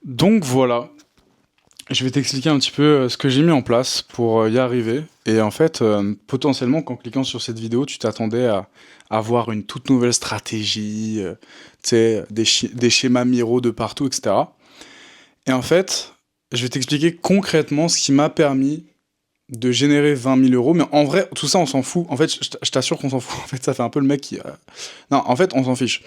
Donc voilà, je vais t'expliquer un petit peu ce que j'ai mis en place pour y arriver. Et en fait, potentiellement, qu'en cliquant sur cette vidéo, tu t'attendais à avoir une toute nouvelle stratégie, tu sais, des schémas Miro de partout, etc. Et en fait, je vais t'expliquer concrètement ce qui m'a permis de générer 20 000 euros. Mais en vrai, tout ça, on s'en fout. En fait, je t'assure qu'on s'en fout. En fait, ça fait un peu le mec qui... Non, en fait, on s'en fiche.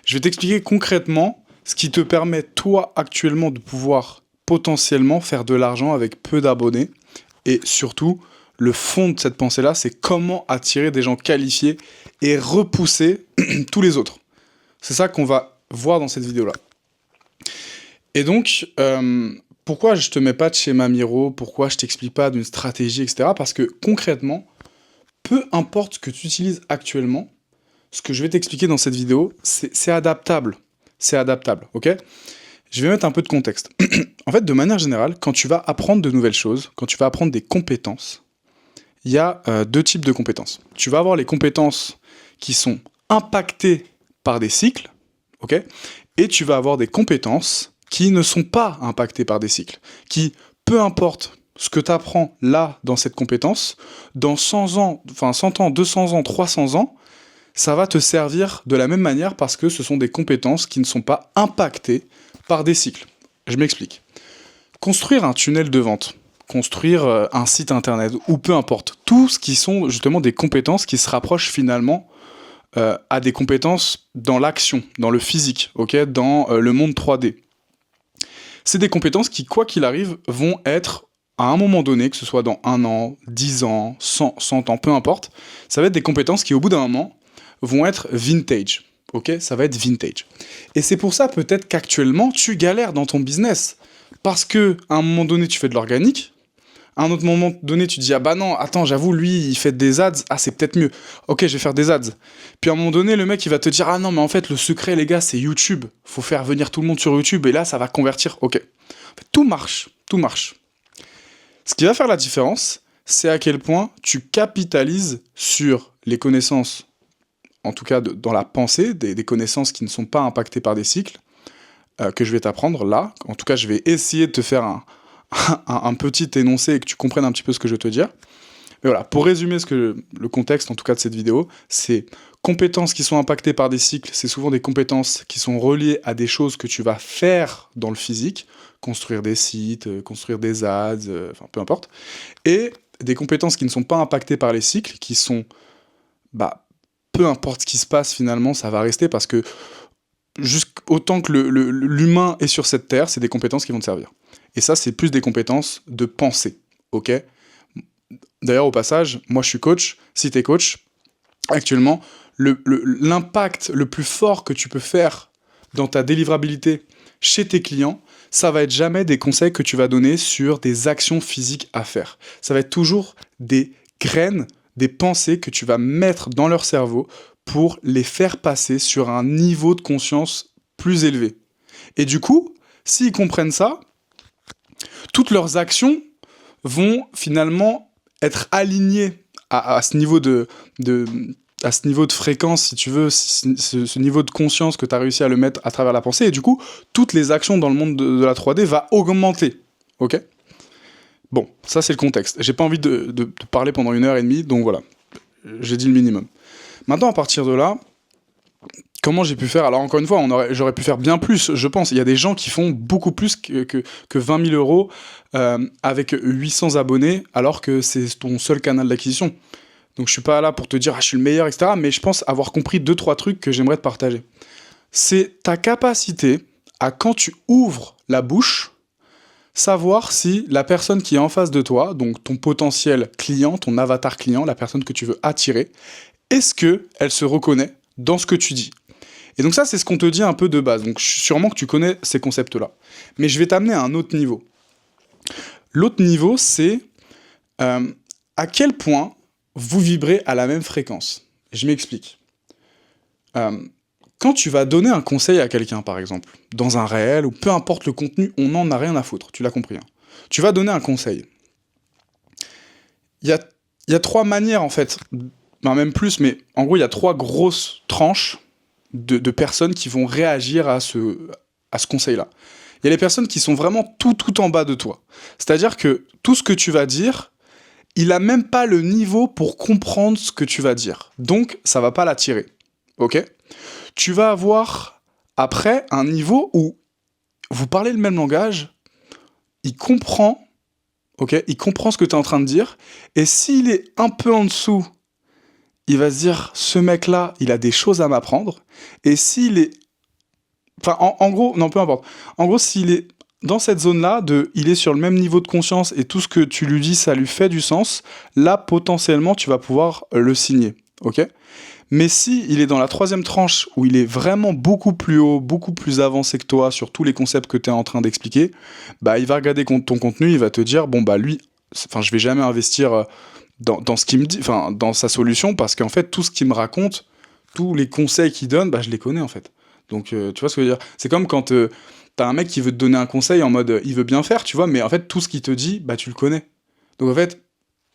Je vais t'expliquer concrètement ce qui te permet, toi, actuellement, de pouvoir potentiellement faire de l'argent avec peu d'abonnés. Et surtout, le fond de cette pensée-là, c'est comment attirer des gens qualifiés et repousser tous les autres. C'est ça qu'on va voir dans cette vidéo-là. Et donc, pourquoi je te mets pas de schéma Miro, pourquoi je t'explique pas d'une stratégie, etc. Parce que concrètement, peu importe ce que tu utilises actuellement, ce que je vais t'expliquer dans cette vidéo, c'est adaptable. C'est adaptable, ok? Je vais mettre un peu de contexte. En fait, de manière générale, quand tu vas apprendre de nouvelles choses, quand tu vas apprendre des compétences, il y a deux types de compétences. Tu vas avoir les compétences qui sont impactées par des cycles, ok? Et tu vas avoir des compétences qui ne sont pas impactées par des cycles, qui, peu importe ce que tu apprends là, dans cette compétence, dans 100 ans, enfin 100 ans, 200 ans, 300 ans, ça va te servir de la même manière parce que ce sont des compétences qui ne sont pas impactées par des cycles. Je m'explique. Construire un tunnel de vente, construire un site internet, ou peu importe, tout ce qui sont justement des compétences qui se rapprochent finalement à des compétences dans l'action, dans le physique, ok, dans le monde 3D. C'est des compétences qui, quoi qu'il arrive, vont être à un moment donné, que ce soit dans 1 an, 10 ans, 100 ans, peu importe, ça va être des compétences qui, au bout d'un moment, vont être vintage. Ok, ça va être vintage. Et c'est pour ça peut-être qu'actuellement tu galères dans ton business. Parce que à un moment donné tu fais de l'organique, à un autre moment donné tu te dis ah bah non, attends, j'avoue, lui il fait des ads, ah c'est peut-être mieux. Ok, je vais faire des ads. Puis à un moment donné le mec il va te dire ah non mais en fait le secret les gars c'est YouTube. Faut faire venir tout le monde sur YouTube et là ça va convertir. Ok. En fait, tout marche, tout marche. Ce qui va faire la différence, c'est à quel point tu capitalises sur les connaissances, en tout cas dans la pensée, des connaissances qui ne sont pas impactées par des cycles, que je vais t'apprendre là. En tout cas, je vais essayer de te faire un petit énoncé et que tu comprennes un petit peu ce que je veux te dire. Mais voilà, pour résumer le contexte, en tout cas de cette vidéo, c'est compétences qui sont impactées par des cycles, c'est souvent des compétences qui sont reliées à des choses que tu vas faire dans le physique, construire des sites, construire des ads, enfin peu importe, et des compétences qui ne sont pas impactées par les cycles, qui sont, bah, peu importe ce qui se passe finalement, ça va rester parce que autant que l'humain est sur cette terre, c'est des compétences qui vont te servir. Et ça, c'est plus des compétences de pensée, ok? D'ailleurs, au passage, moi je suis coach, si t'es coach, actuellement, l'impact le plus fort que tu peux faire dans ta délivrabilité chez tes clients, ça va être jamais des conseils que tu vas donner sur des actions physiques à faire. Ça va être toujours des graines, des pensées que tu vas mettre dans leur cerveau pour les faire passer sur un niveau de conscience plus élevé. Et du coup, s'ils comprennent ça, toutes leurs actions vont finalement être alignées à ce niveau à ce niveau de fréquence, si tu veux, ce niveau de conscience que tu as réussi à le mettre à travers la pensée, et du coup, toutes les actions dans le monde de la 3D va augmenter, ok? Bon, ça c'est le contexte. J'ai pas envie de parler pendant 1 heure et demie, donc voilà, j'ai dit le minimum. Maintenant, à partir de là, comment j'ai pu faire? Alors encore une fois, j'aurais pu faire bien plus, je pense. Il y a des gens qui font beaucoup plus que 20 000 euros avec 800 abonnés, alors que c'est ton seul canal d'acquisition. Donc je suis pas là pour te dire ah, je suis le meilleur, etc. Mais je pense avoir compris 2-3 trucs que j'aimerais te partager. C'est ta capacité à, quand tu ouvres la bouche, savoir si la personne qui est en face de toi, donc ton potentiel client, ton avatar client, la personne que tu veux attirer, est-ce qu'elle se reconnaît dans ce que tu dis? Et donc ça, c'est ce qu'on te dit un peu de base. Donc sûrement que tu connais ces concepts-là. Mais je vais t'amener à un autre niveau. L'autre niveau, c'est à quel point vous vibrez à la même fréquence. Je m'explique. Quand tu vas donner un conseil à quelqu'un, par exemple, dans un réel, ou peu importe le contenu, on n'en a rien à foutre, tu l'as compris. Hein. Tu vas donner un conseil. Il y a 3 manières, en fait, même plus, mais en gros, il y a 3 grosses tranches de personnes qui vont réagir à ce conseil-là. Il y a les personnes qui sont vraiment tout en bas de toi. C'est-à-dire que tout ce que tu vas dire, il a même pas le niveau pour comprendre ce que tu vas dire. Donc, ça va pas l'attirer. Ok? Tu vas avoir, après, un niveau où vous parlez le même langage, il comprend, ok? Il comprend ce que tu es en train de dire, et s'il est un peu en dessous, il va se dire, ce mec-là, il a des choses à m'apprendre, et s'il est... Enfin, en gros, non, peu importe. En gros, s'il est dans cette zone-là, il est sur le même niveau de conscience, et tout ce que tu lui dis, ça lui fait du sens, là, potentiellement, tu vas pouvoir le signer, ok? Mais si il est dans la troisième tranche où il est vraiment beaucoup plus haut, beaucoup plus avancé que toi sur tous les concepts que tu es en train d'expliquer, bah il va regarder ton contenu, il va te dire bon bah lui, enfin je vais jamais investir dans ce qu'il me dit, enfin dans sa solution parce qu'en fait tout ce qu'il me raconte, tous les conseils qu'il donne, bah je les connais en fait. Donc tu vois ce que je veux dire? C'est comme quand t'as un mec qui veut te donner un conseil en mode il veut bien faire, tu vois, mais en fait tout ce qu'il te dit, bah tu le connais. Donc en fait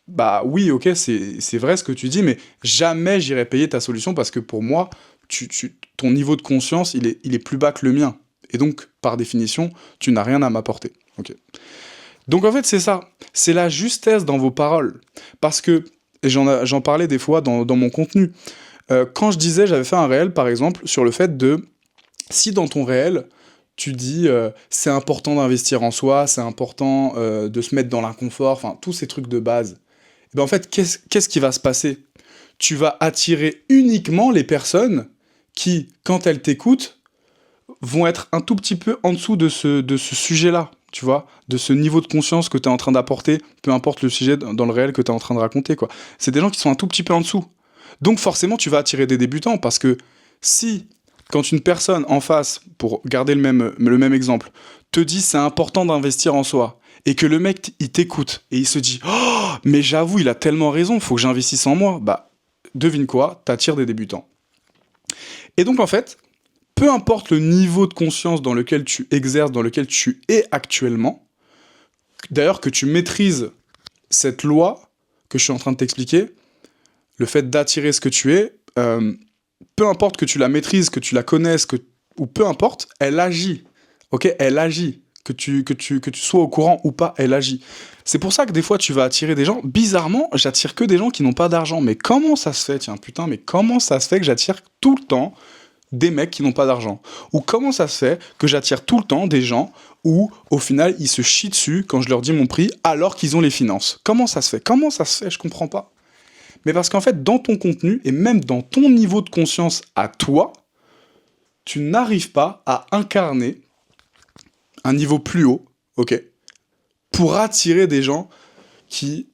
bah oui, ok, c'est vrai ce que tu dis, mais jamais j'irai payer ta solution parce que pour moi, ton niveau de conscience, il est plus bas que le mien. Et donc, par définition, tu n'as rien à m'apporter. Ok. Donc en fait, c'est ça. C'est la justesse dans vos paroles. Parce que, et j'en parlais des fois dans mon contenu, quand je disais, j'avais fait un réel, par exemple, sur le fait de, si dans ton réel, tu dis c'est important d'investir en soi, c'est important de se mettre dans l'inconfort, enfin tous ces trucs de base. Et ben en fait, qu'est-ce qui va se passer? Tu vas attirer uniquement les personnes qui, quand elles t'écoutent, vont être un tout petit peu en dessous de ce sujet-là, tu vois, de ce niveau de conscience que tu es en train d'apporter, peu importe le sujet dans le réel que tu es en train de raconter, quoi. C'est des gens qui sont un tout petit peu en dessous. Donc forcément, tu vas attirer des débutants, parce que si, quand une personne en face, pour garder le même exemple, te dit c'est important d'investir en soi, et que le mec, il t'écoute, et il se dit « Oh, mais j'avoue, il a tellement raison, faut que j'investisse en moi », bah, devine quoi, t'attires des débutants. Et donc, en fait, peu importe le niveau de conscience dans lequel tu exerces, dans lequel tu es actuellement, d'ailleurs que tu maîtrises cette loi que je suis en train de t'expliquer, le fait d'attirer ce que tu es, peu importe que tu la maîtrises, que tu la connaisses, ou peu importe, elle agit. Ok, elle agit. Que tu sois au courant ou pas, elle agit. C'est pour ça que des fois tu vas attirer des gens. Bizarrement, j'attire que des gens qui n'ont pas d'argent. Mais comment ça se fait, tiens, putain, mais comment ça se fait que j'attire tout le temps des mecs qui n'ont pas d'argent? Ou comment ça se fait que j'attire tout le temps des gens où, au final, ils se chient dessus quand je leur dis mon prix, alors qu'ils ont les finances? Comment ça se fait? Comment ça se fait? Je comprends pas. Mais parce qu'en fait, dans ton contenu, et même dans ton niveau de conscience à toi, tu n'arrives pas à incarner un niveau plus haut, ok, pour attirer des gens qui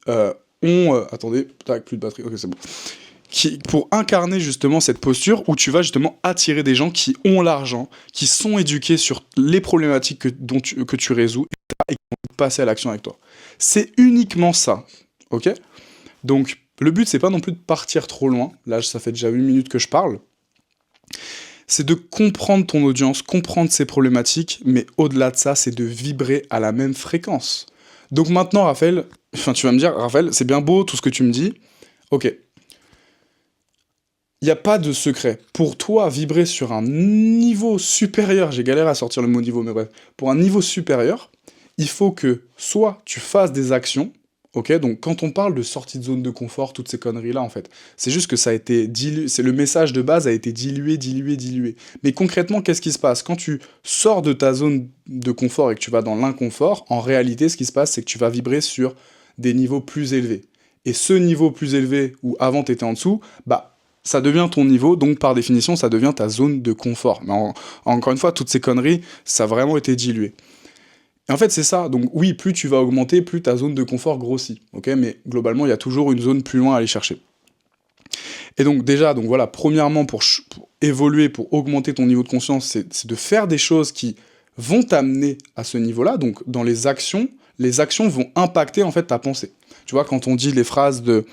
ont... attendez, tac, plus de batterie, ok, c'est bon. Pour incarner justement cette posture où tu vas justement attirer des gens qui ont l'argent, qui sont éduqués sur les problématiques que tu résous, et qui vont passer à l'action avec toi. C'est uniquement ça, ok? Donc, le but, c'est pas non plus de partir trop loin. Là, ça fait déjà 8 minutes que je parle. C'est de comprendre ton audience, comprendre ses problématiques, mais au-delà de ça, c'est de vibrer à la même fréquence. Donc maintenant, Raphaël, tu vas me dire, Raphaël, c'est bien beau tout ce que tu me dis. Ok. Il n'y a pas de secret. Pour toi, vibrer sur un niveau supérieur, j'ai galéré à sortir le mot niveau, mais bref, pour un niveau supérieur, il faut que soit tu fasses des actions, ok, donc quand on parle de sortie de zone de confort, toutes ces conneries-là, en fait, c'est juste que ça a été dilué, c'est le message de base a été dilué. Mais concrètement, qu'est-ce qui se passe? Quand tu sors de ta zone de confort et que tu vas dans l'inconfort, en réalité, ce qui se passe, c'est que tu vas vibrer sur des niveaux plus élevés. Et ce niveau plus élevé, où avant tu étais en dessous, bah, ça devient ton niveau, donc par définition, ça devient ta zone de confort. Mais encore une fois, toutes ces conneries, ça a vraiment été dilué. Et en fait, c'est ça. Donc oui, plus tu vas augmenter, plus ta zone de confort grossit. Okay, mais globalement, il y a toujours une zone plus loin à aller chercher. Et donc déjà, donc voilà, premièrement, pour évoluer, pour augmenter ton niveau de conscience, c'est de faire des choses qui vont t'amener à ce niveau-là. Donc dans les actions vont impacter en fait ta pensée. Tu vois, quand on dit les phrases de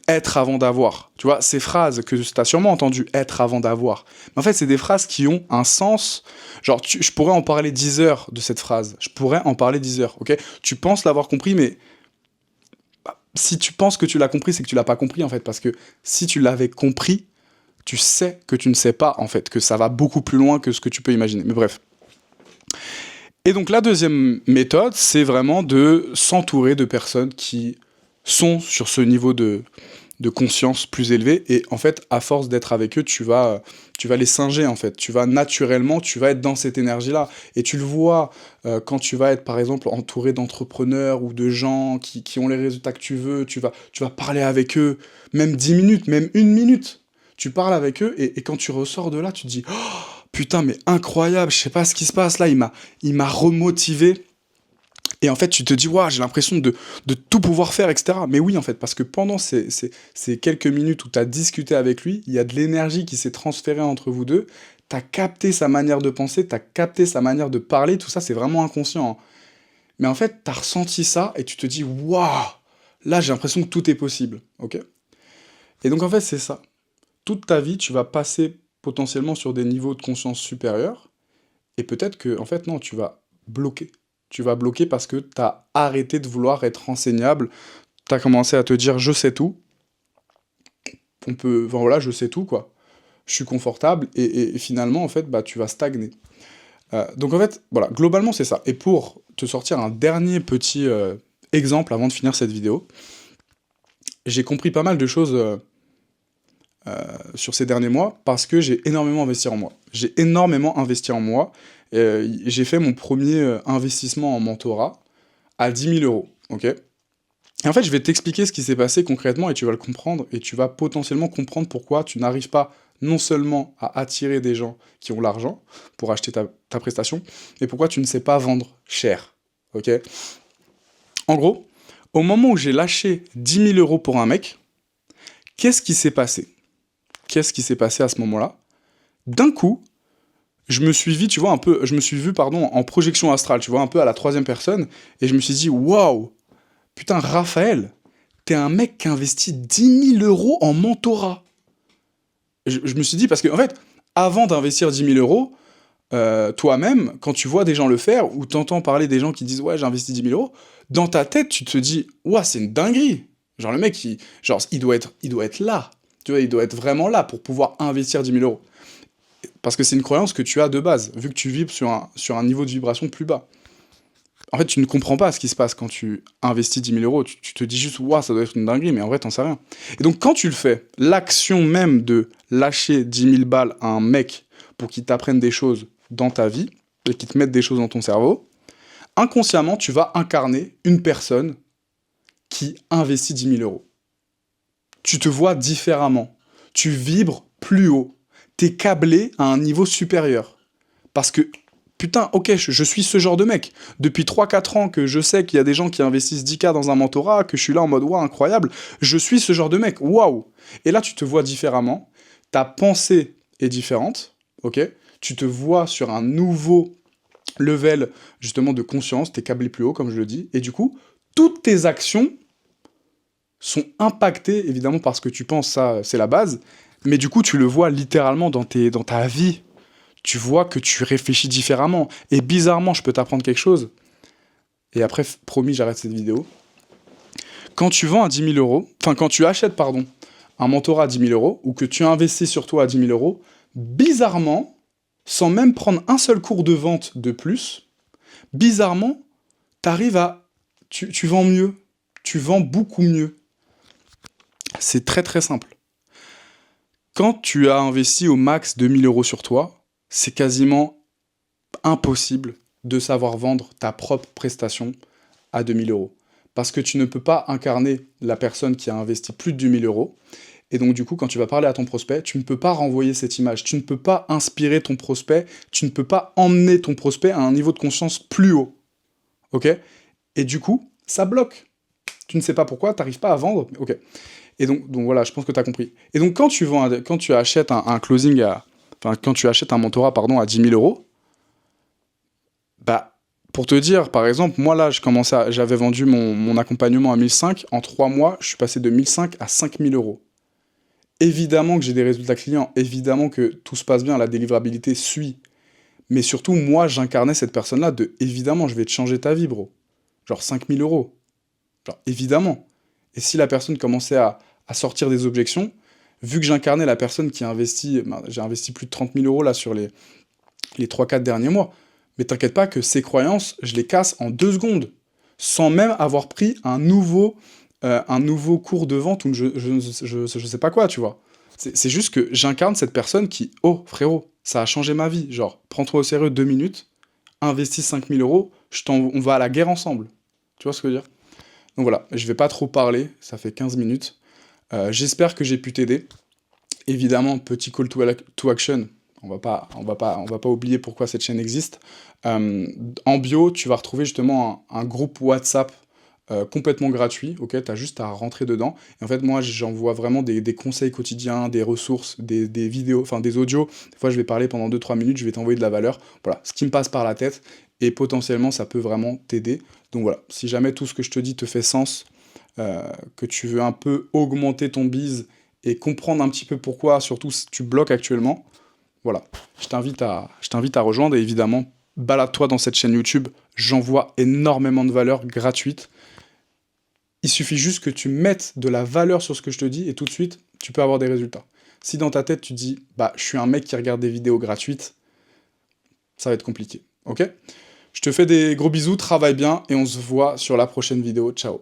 être avant d'avoir, tu vois, ces phrases que tu as sûrement entendues, être avant d'avoir, mais en fait, c'est des phrases qui ont un sens. Genre, je pourrais en parler 10 heures de cette phrase. Je pourrais en parler 10 heures, ok? Tu penses l'avoir compris, mais si tu penses que tu l'as compris, c'est que tu l'as pas compris, en fait. Parce que si tu l'avais compris, tu sais que tu ne sais pas, en fait, que ça va beaucoup plus loin que ce que tu peux imaginer. Mais bref. Et donc la deuxième méthode, c'est vraiment de s'entourer de personnes qui sont sur ce niveau de conscience plus élevé. Et en fait, à force d'être avec eux, tu vas les singer, en fait. Tu vas naturellement, tu vas être dans cette énergie-là. Et tu le vois quand tu vas être, par exemple, entouré d'entrepreneurs ou de gens qui ont les résultats que tu vas parler avec eux, même 10 minutes, même 1 minute. Tu parles avec eux et quand tu ressors de là, tu te dis «Oh, putain, mais incroyable, je sais pas ce qui se passe là, il m'a remotivé». Et en fait, tu te dis, waouh, j'ai l'impression de tout pouvoir faire, etc. Mais oui, en fait, parce que pendant ces quelques minutes où tu as discuté avec lui, il y a de l'énergie qui s'est transférée entre vous deux. Tu as capté sa manière de penser, tu as capté sa manière de parler, tout ça, c'est vraiment inconscient, hein. Mais en fait, tu as ressenti ça et tu te dis, waouh, là, j'ai l'impression que tout est possible. Ok. Et donc, en fait, c'est ça. Toute ta vie, tu vas passer potentiellement sur des niveaux de conscience supérieurs. Et peut-être que, en fait, non, tu vas bloquer. Tu vas bloquer parce que tu as arrêté de vouloir être enseignable. Tu as commencé à te dire je sais tout. Enfin, voilà, je sais tout, quoi. Je suis confortable. Et finalement, en fait, bah, tu vas stagner. Donc, en fait, voilà, globalement, c'est ça. Et pour te sortir un dernier petit exemple avant de finir cette vidéo, j'ai compris pas mal de choses sur ces derniers mois parce que j'ai énormément investi en moi. J'ai énormément investi en moi. J'ai fait mon premier investissement en mentorat à 10 000 euros, ok. Et en fait, je vais t'expliquer ce qui s'est passé concrètement et tu vas le comprendre et tu vas potentiellement comprendre pourquoi tu n'arrives pas non seulement à attirer des gens qui ont l'argent pour acheter ta prestation, mais pourquoi tu ne sais pas vendre cher, ok. En gros, au moment où j'ai lâché 10 000 euros pour un mec, qu'est-ce qui s'est passé? Qu'est-ce qui s'est passé à ce moment-là? D'un coup, je me suis vu, pardon, en projection astrale, tu vois, un peu à la troisième personne, et je me suis dit, waouh, putain, Raphaël, t'es un mec qui investit 10 000 euros en mentorat. Je me suis dit, parce que, en fait, avant d'investir 10 000 euros, toi-même, quand tu vois des gens le faire, ou t'entends parler des gens qui disent, ouais, j'ai investi 10 000 euros, dans ta tête, tu te dis, ouais, c'est une dinguerie. Genre, le mec, il doit être là. Tu vois, il doit être vraiment là pour pouvoir investir 10 000 euros. Parce que c'est une croyance que tu as de base, vu que tu vibres sur un niveau de vibration plus bas. En fait, tu ne comprends pas ce qui se passe quand tu investis 10 000 euros. Tu te dis juste, waouh, ça doit être une dinguerie, mais en vrai, t'en sais rien. Et donc, quand tu le fais, l'action même de lâcher 10 000 balles à un mec pour qu'il t'apprenne des choses dans ta vie et qu'il te mette des choses dans ton cerveau, inconsciemment, tu vas incarner une personne qui investit 10 000 euros. Tu te vois différemment. Tu vibres plus haut. T'es câblé à un niveau supérieur. Parce que, putain, ok, je suis ce genre de mec. Depuis 3 4 ans que je sais qu'il y a des gens qui investissent 10K dans un mentorat, que je suis là en mode, waouh, incroyable, je suis ce genre de mec, waouh. Et là, tu te vois différemment, ta pensée est différente, ok. Tu te vois sur un nouveau level, justement, de conscience, t'es câblé plus haut, comme je le dis, et du coup, toutes tes actions sont impactées, évidemment, par ce que tu penses, ça, c'est la base, mais du coup, tu le vois littéralement dans ta vie. Tu vois que tu réfléchis différemment. Et bizarrement, je peux t'apprendre quelque chose. Et après, promis, j'arrête cette vidéo. Quand tu vends à 10 000 euros, enfin, quand tu achètes, pardon, un mentorat à 10 000 euros, ou que tu investis sur toi à 10 000 euros, bizarrement, sans même prendre un seul cours de vente de plus, bizarrement, t'arrives à... Tu vends mieux. Tu vends beaucoup mieux. C'est très très simple. Quand tu as investi au max 2 000 euros sur toi, c'est quasiment impossible de savoir vendre ta propre prestation à 2 000 euros. Parce que tu ne peux pas incarner la personne qui a investi plus de 2 000 euros. Et donc, du coup, quand tu vas parler à ton prospect, tu ne peux pas renvoyer cette image. Tu ne peux pas inspirer ton prospect. Tu ne peux pas emmener ton prospect à un niveau de conscience plus haut. Ok? Et du coup, ça bloque. Tu ne sais pas pourquoi, tu n'arrives pas à vendre. Ok. Et donc voilà, je pense que tu as compris. Et donc, quand tu achètes un closing enfin, quand tu achètes un mentorat, pardon, à 10 000 euros, bah, pour te dire, par exemple, moi là, j'avais vendu mon accompagnement à 1 500. En 3 mois, je suis passé de 1 500 à 5 000 euros. Évidemment que j'ai des résultats clients, évidemment que tout se passe bien, la délivrabilité suit. Mais surtout, moi, j'incarnais cette personne-là de, évidemment, je vais te changer ta vie, bro. Genre 5 000 euros. Genre, évidemment. Et si la personne commençait à sortir des objections, vu que j'incarnais la personne qui a investi, j'ai investi plus de 30 000 euros là sur les 3 4 derniers mois, Mais t'inquiète pas que ces croyances, je les casse en 2 secondes, sans même avoir pris un nouveau cours de vente ou je sais pas quoi, tu vois. C'est juste que j'incarne cette personne qui, oh frérot, ça a changé ma vie. Genre, prends-toi au sérieux 2 minutes, investis 5 000 euros, on va à la guerre ensemble. Tu vois ce que je veux dire? Donc voilà, je vais pas trop parler, ça fait 15 minutes. J'espère que j'ai pu t'aider. Évidemment, petit call to action. On va pas oublier pourquoi cette chaîne existe. Euh, En bio, tu vas retrouver justement un groupe WhatsApp complètement gratuit. Ok, t'as juste à rentrer dedans. Et en fait, moi, j'envoie vraiment des conseils quotidiens, des ressources, des vidéos, enfin des audios. Des fois, je vais parler pendant 2-3 minutes, je vais t'envoyer de la valeur. Voilà, ce qui me passe par la tête. Et potentiellement, ça peut vraiment t'aider. Donc voilà, si jamais tout ce que je te dis te fait sens, que tu veux un peu augmenter ton bise et comprendre un petit peu pourquoi, surtout si tu bloques actuellement, voilà, je t'invite à rejoindre et évidemment, balade-toi dans cette chaîne YouTube, j'envoie énormément de valeur gratuite. Il suffit juste que tu mettes de la valeur sur ce que je te dis et tout de suite, tu peux avoir des résultats. Si dans ta tête tu dis, bah, je suis un mec qui regarde des vidéos gratuites, ça va être compliqué, ok? Je te fais des gros bisous, travaille bien et on se voit sur la prochaine vidéo. Ciao.